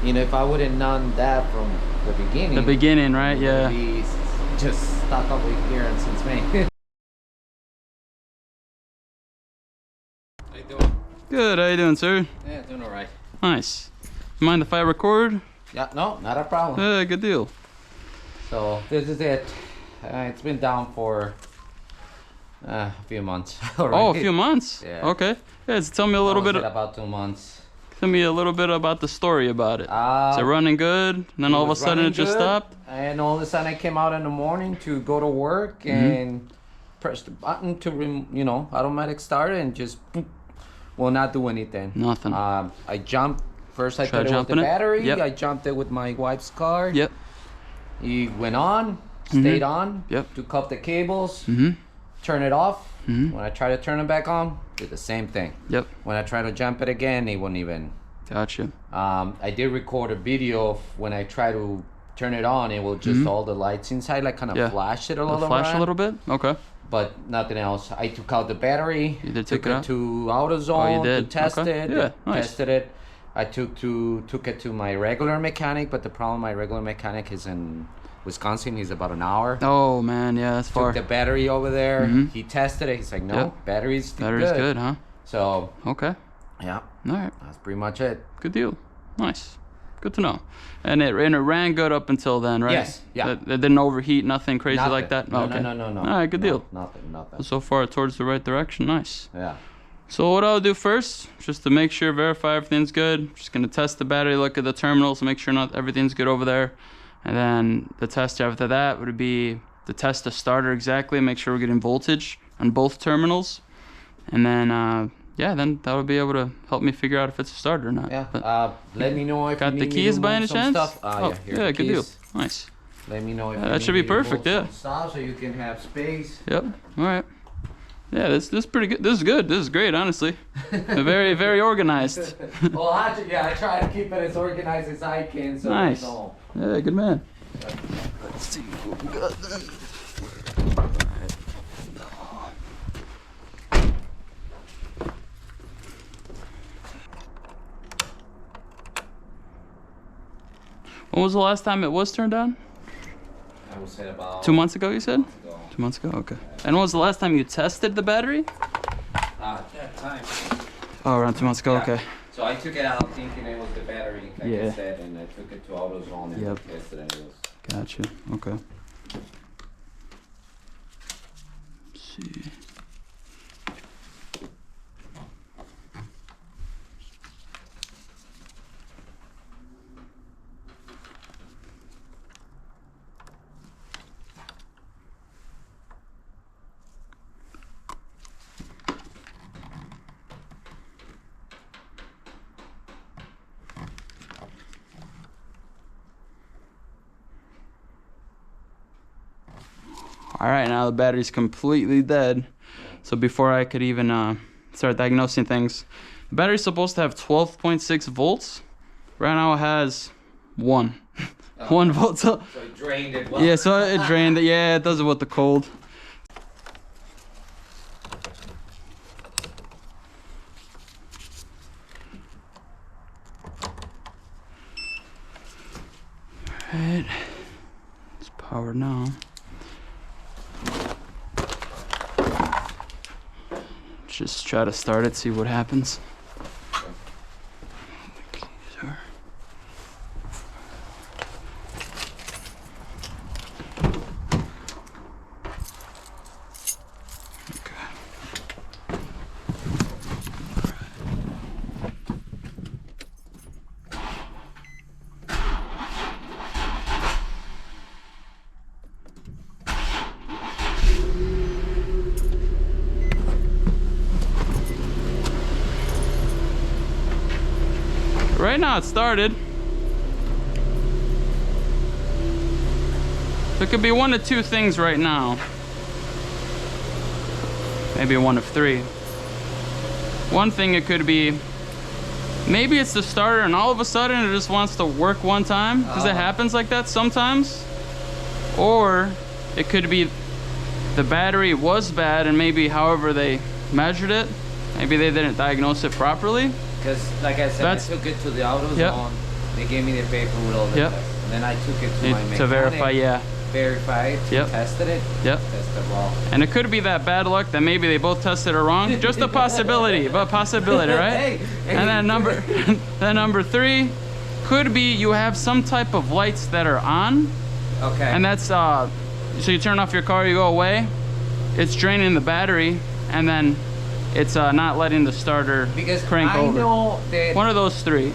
you know, if I would have known that from the beginning. The beginning, right? Yeah. Be just stuck over here and since May. How you doing? Good. How you doing, sir? Yeah, doing all right. Nice. Mind if I record? Yeah, no, not a problem. Yeah, good deal. So this is it. It's been down for a few months already. Oh, a few months? Yeah. Okay. Yeah, so tell me a little bit. About 2 months. Tell me a little bit about the story about it. Is it running good? And then all of a sudden it just stopped? And all of a sudden I came out in the morning to go to work and press the button to, you know, automatic start and just will not do anything. Nothing. I jumped. First I thought it was the battery. Yep. I jumped it with my wife's car. Yep. He went on, stayed on. Yep. Took off the cables. Turn it off. When I try to turn it back on, did the same thing. Yep. When I try to jump it again, it wouldn't even. Gotcha. I did record a video of when I try to turn it on, it will just all the lights inside like kind of flash it a little bit. Flash a little bit? Okay. But nothing else. I took out the battery. You did took take it out? to AutoZone you did? to test it. Yeah, nice. Tested it. I took it to my regular mechanic, but the problem, my regular mechanic is in Wisconsin. He's about an hour. Oh man, yeah, that's far. Took the battery over there. He tested it. He's like, no, battery's good, huh? So okay. Yeah. All right. That's pretty much it. Good deal. Nice. Good to know. And it ran good up until then, right? Yes. Yeah. It didn't overheat, nothing crazy like that? No, okay. no. All right, good deal. Nothing. So far towards the right direction. Nice. Yeah. So what I'll do first, just to make sure, verify everything's good, just gonna test the battery, look at the terminals, make sure everything's good over there. And then the test after that would be to test the starter exactly, make sure we're getting voltage on both terminals. And then, yeah, then that'll be able to help me figure out if it's a starter or not. Yeah. But let me know if got you the need keys me to by move any some chance? stuff. Oh, Yeah, good deal. Nice. Let me know if that should be perfect. Yeah. Stuff so you can have space. Yep. All right. Yeah, this is pretty good. This is good. This is great, honestly. Very, very organized. Well, I try to keep it as organized as I can. So nice. Yeah, good man. Let's see what we got then. When was the last time it was turned on? I would say about 2 months ago, you said? 2 months ago, okay. And when was the last time you tested the battery? That time. Oh, around 2 months ago, okay. So I took it out thinking it was the battery, like Yeah. I said, and I took it to AutoZone and tested it. Gotcha, okay. Let's see. All right, now the battery's completely dead. So before I could even start diagnosing things, the battery's supposed to have 12.6 volts. Right now it has 1. 1 volt. So it drained it well. Yeah, so it drained it. Yeah, it does it with the cold. All right, it's powered now. Just try to start it, see what happens. Right now it started. So it could be one of two things right now. Maybe one of three. One thing it could be, maybe it's the starter and all of a sudden it just wants to work one time, because it happens like that sometimes. Or it could be the battery was bad and maybe however they measured it, maybe they didn't diagnose it properly. Because, like I said, I took it to the AutoZone They gave me the paper with all the Yep. tests. And then I took it to my mechanic. To verify, yeah. Verified, Yep. tested it. Yep. Tested well. And it could be that bad luck that maybe they both tested it wrong. Just a possibility, but possibility, right? Hey, And then number 3 could be you have some type of lights that are on. Okay. And that's so you turn off your car, you go away, it's draining the battery, and then it's not letting the starter because crank I over. know that One of those 3.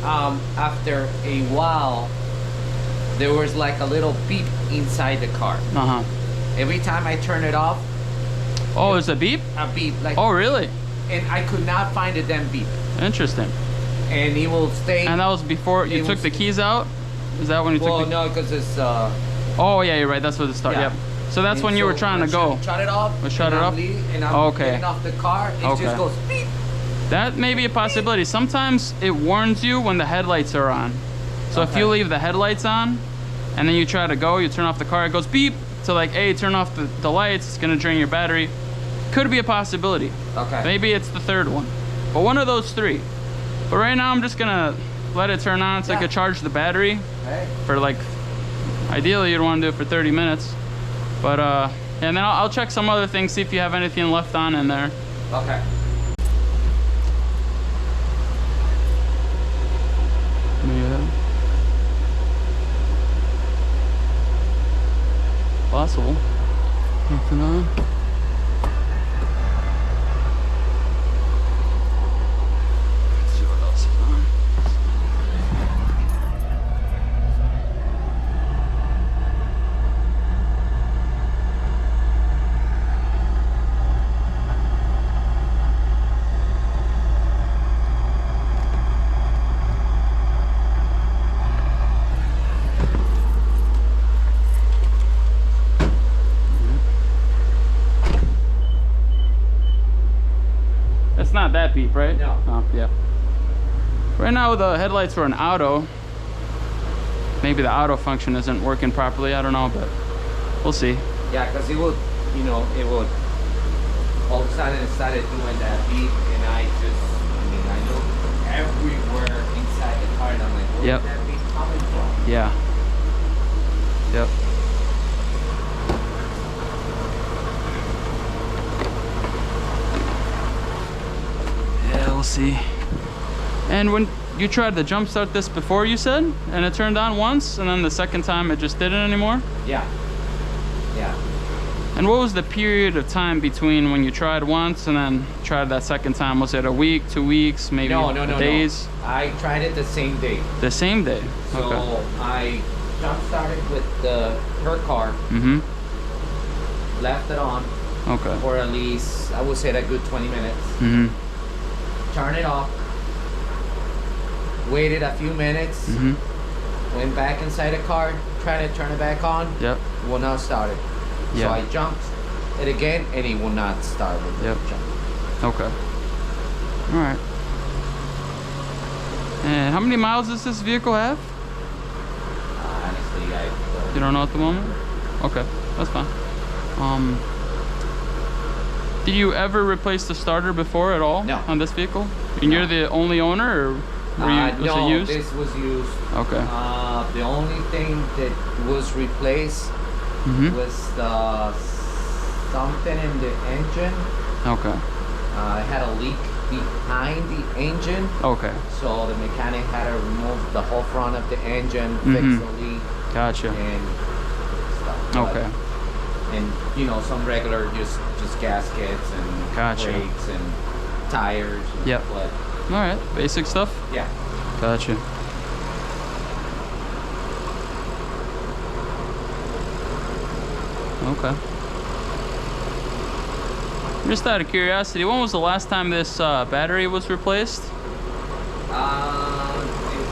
after a while, there was like a little beep inside the car. Uh-huh. Every time I turn it off, Oh, it's a beep? a beep. Like, Oh, really? and I could not find a damn beep. Interesting. And he will stay. And that was before you It took was- the keys out? Is that when you well, took the... no, because it's Oh, yeah, you're right. That's what it started. yeah. Yep. So that's when you were trying to go. Shut it off. Shut it off? And I'm Okay. getting off the car. It Okay. just goes beep. That may be a possibility. Sometimes it warns you when the headlights are on. So if you leave the headlights on and then you try to go, you turn off the car, it goes beep. So like, hey, turn off the lights, it's gonna drain your battery. Could be a possibility. Okay. Maybe it's the 3rd one. But one of those 3. But right now I'm just gonna let it turn on so I Yeah. could charge the battery Hey. for like, ideally you'd wanna do it for 30 minutes. But and then I'll check some other things, see if you have anything left on in there. Okay. Yeah. Possible. Nothing on. Let's see what else is on. It's not that beep, right? No. Oh, yeah. Right now the headlights were an auto. Maybe the auto function isn't working properly. I don't know, but we'll see. Yeah, because it would, you know, it would. All of a sudden it started doing that beep, and I looked everywhere inside the car, and I'm like, where's Yep. that beep coming from? Yeah. Yep. Yeah, we'll see. And when you tried to jump start this before, you said, and it turned on once, and then the second time it just didn't anymore? Yeah. Yeah. And what was the period of time between when you tried once and then tried that second time? Was it a week, 2 weeks, maybe No. days? I tried it the same day. The same day? So Okay. I jump started with her car, Mm-hmm. left it on Okay. for at least, I would say, a good 20 minutes. Mm-hmm. Turn it off. Waited a few minutes. Mm-hmm. Went back inside the car. Tried to turn it back on. Yep. Will not start it. Yeah. So I jumped it again, and it will not start with Yep. the jump. Okay. All right. And how many miles does this vehicle have? Honestly, You don't know at the moment? Okay, that's fine. Did you ever replace the starter before at all? No. On this vehicle? And No. you're the only owner, or was no, it used? this was used. Okay. The only thing that was replaced Mm-hmm. was something in the engine. Okay. It had a leak behind the engine, Okay. so the mechanic had to remove the whole front of the engine, Mhm. fix the leak, Gotcha. and stuff. Okay. And you know, some regular just gaskets and Gotcha. brakes and tires. And Yep. But All right. Basic stuff. yeah. Gotcha. Okay. Just out of curiosity, when was the last time this battery was replaced? It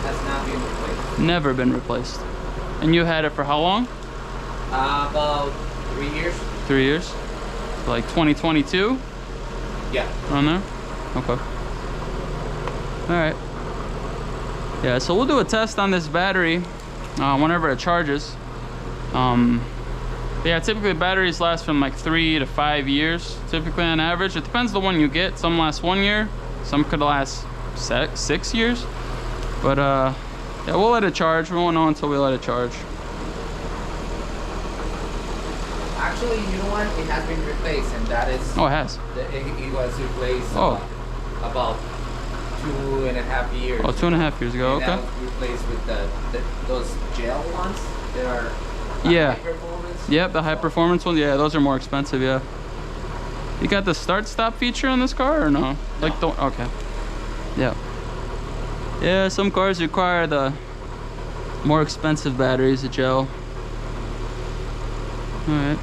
has not been replaced. Never been replaced. And you had it for how long? About 3 years. 3 years? Like 2022? Yeah. On there? Okay. Alright. Yeah, so we'll do a test on this battery whenever it charges. Yeah, typically batteries last from like 3 to 5 years, typically on average. It depends on the one you get. Some last 1 year, some could last 6 years. But Yeah, we'll let it charge. We won't know until we let it charge. Actually, you know what? It has been replaced, and that is. Oh, it has. It was replaced about 2.5 years. Oh, 2.5 years ago. And Okay. that was replaced with those gel ones that are. Yeah. High performance. Yep, the high performance ones. Yeah, those are more expensive. Yeah. You got the start-stop feature on this car or no? Like the okay. Yeah. Yeah, some cars require the more expensive batteries, the gel. All right.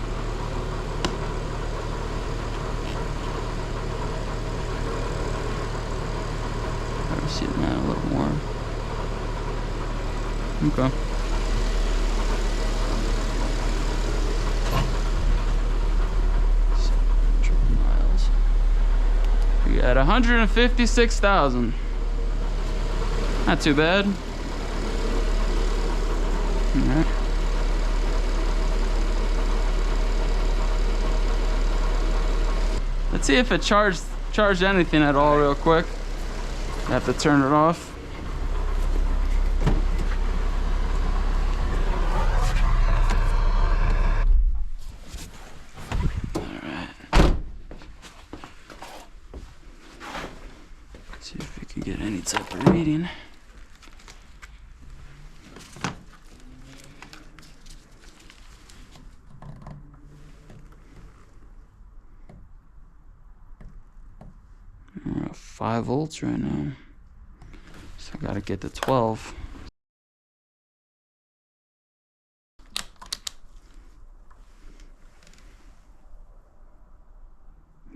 I've seen that a little more. Okay. Miles. We got 156,000. Not too bad. All right. Let's see if it charged anything at all real quick. I have to turn it off. Alright. See if we can get any type of reading. We're at 5 volts right now. So I gotta get to 12.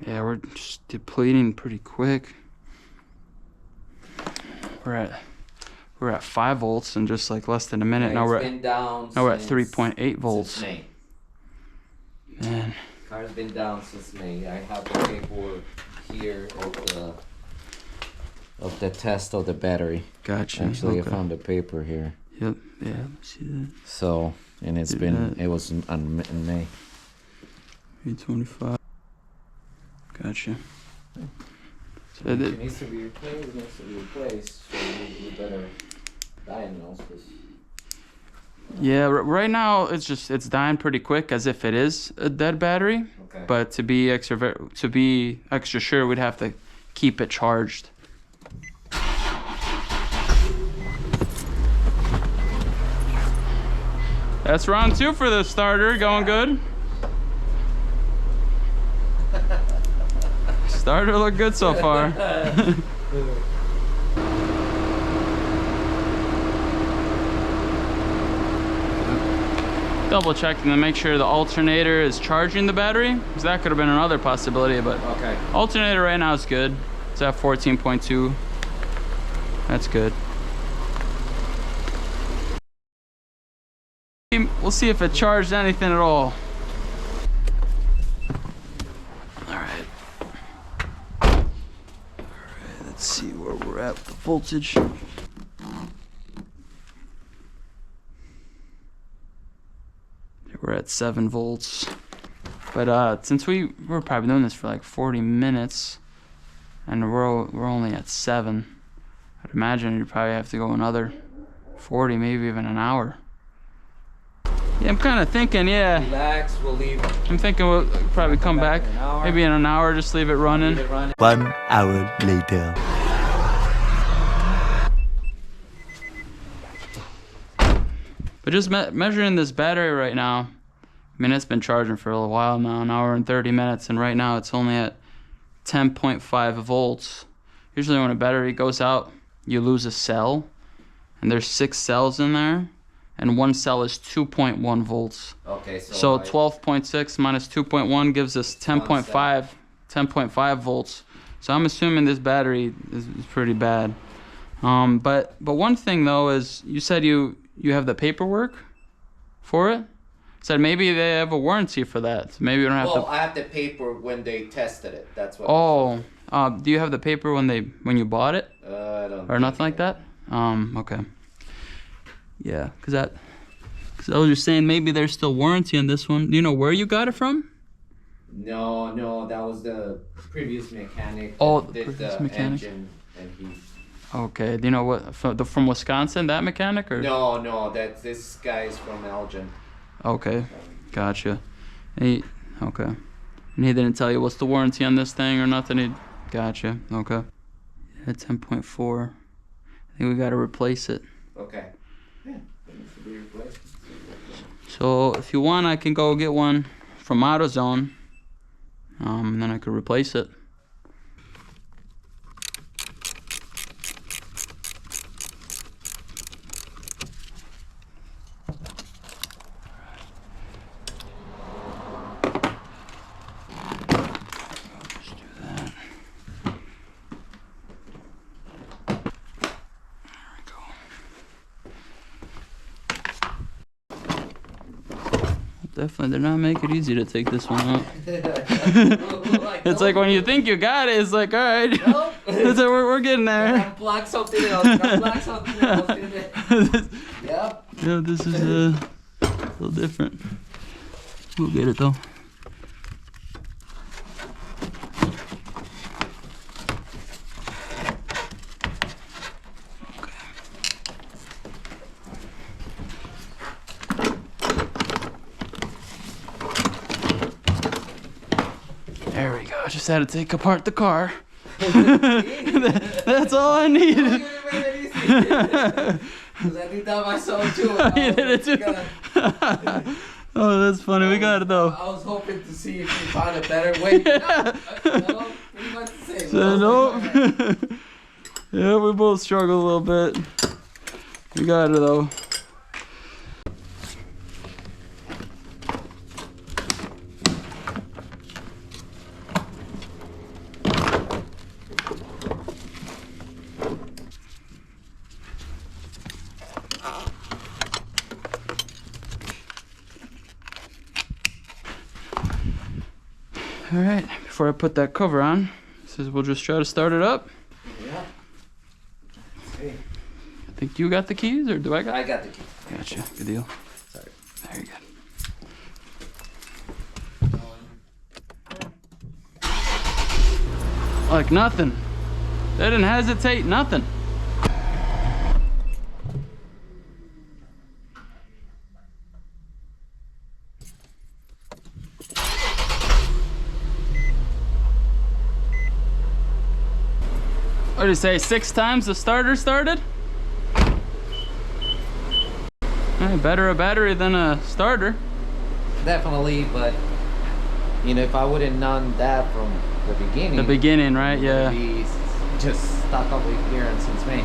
Yeah, we're just depleting pretty quick. We're at 5 volts in just like less than a minute. Yeah, now we're at 3.8 volts. Since May. Man. Car's been down since May. I have the paperwork here of the test of the battery. Gotcha. Actually, okay. I found the paper here. Yep. Yeah. See that. So, and it's been, it was in May. 325. Gotcha. So It needs to be replaced, so you better diagnose this. Yeah, right now it's dying pretty quick, as if it is a dead battery. Okay. But to be extra sure, we'd have to keep it charged. That's round 2 for the starter, going good. Starter looked good so far. Double checking to make sure the alternator is charging the battery, because that could have been another possibility, but okay. Alternator right now is good. It's at 14.2. That's good. We'll see if it charged anything at all. Alright, let's see where we're at with the voltage. We're at 7 volts. But since we're probably doing this for like 40 minutes and we're only at 7, I'd imagine you'd probably have to go another 40, maybe even an hour. Yeah, I'm kind of thinking, yeah. Relax, we'll leave. I'm thinking we'll probably come back maybe in an hour, just leave it running. 1 hour later. But just measuring this battery right now, I mean, it's been charging for a little while now, an hour and 30 minutes, and right now it's only at 10.5 volts. Usually when a battery goes out, you lose a cell, and there's 6 cells in there, and 1 cell is 2.1 volts. Okay, So 12.6 minus 2.1 gives us 10.5 volts. So I'm assuming this battery is pretty bad. But one thing though is, you said you have the paperwork for it. Said maybe they have a warranty for that. So maybe we don't have to. Well, I have the paper when they tested it. That's what. Oh, do you have the paper when you bought it? I don't. Or nothing like that? Okay. Yeah, cause I was just saying maybe there's still warranty on this one. Do you know where you got it from? No, that was the previous mechanic. Oh, that the did previous the mechanic. engine, and he Okay. Do you know what from Wisconsin? That mechanic or? No, this guy is from Elgin. Okay, gotcha. Okay. And he didn't tell you what's the warranty on this thing or nothing? Gotcha, okay. Yeah, 10.4. I think we gotta replace it. Okay. Yeah, it needs to be replaced. So if you want, I can go get one from AutoZone. And then I could replace it. Definitely did not make it easy to take this one out. It's like when you think you got it, it's like, all right, nope. It's like we're getting there. Block something else. Block something else. Yep. Yeah, this is a little different. We'll get it though. There we go. I just had to take apart the car. That's all I needed. Because I did that myself too. You did it too? Oh, that's funny. We got it though. I was hoping to see if you found a better way. No, pretty much the same. So, nope. Yeah, we both struggled a little bit. We got it though. All right, before I put that cover on, we'll just try to start it up. Yeah. Okay. I think you got the keys, or do I got? I got the keys. Gotcha. Good deal. Sorry. Very good. Like nothing. They didn't hesitate. Nothing. What did you say? 6 times the starter started? Hey, better a battery than a starter. Definitely, but you know, if I would have known that from the beginning. The beginning, right? Yeah. Be just stuck up with here and since May.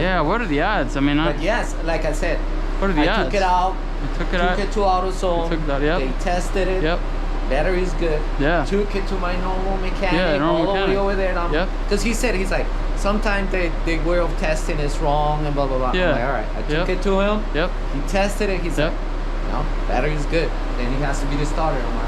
Yeah. What are the odds? I mean, but yes, like I said, what are the odds? Took it out. Took it out. Took it to AutoZone. Took it out. Yep. They tested it. Yep. Battery's good. Yeah. Took it to my normal mechanic. Yeah, normal all mechanic. the way over there. Yep. Because he's like, sometimes the way of testing is wrong and blah blah blah. Yeah. I'm like, all right. I took it to him. Yep. He tested it. He's like, no, battery's good. Then it has to be the starter. I'm like,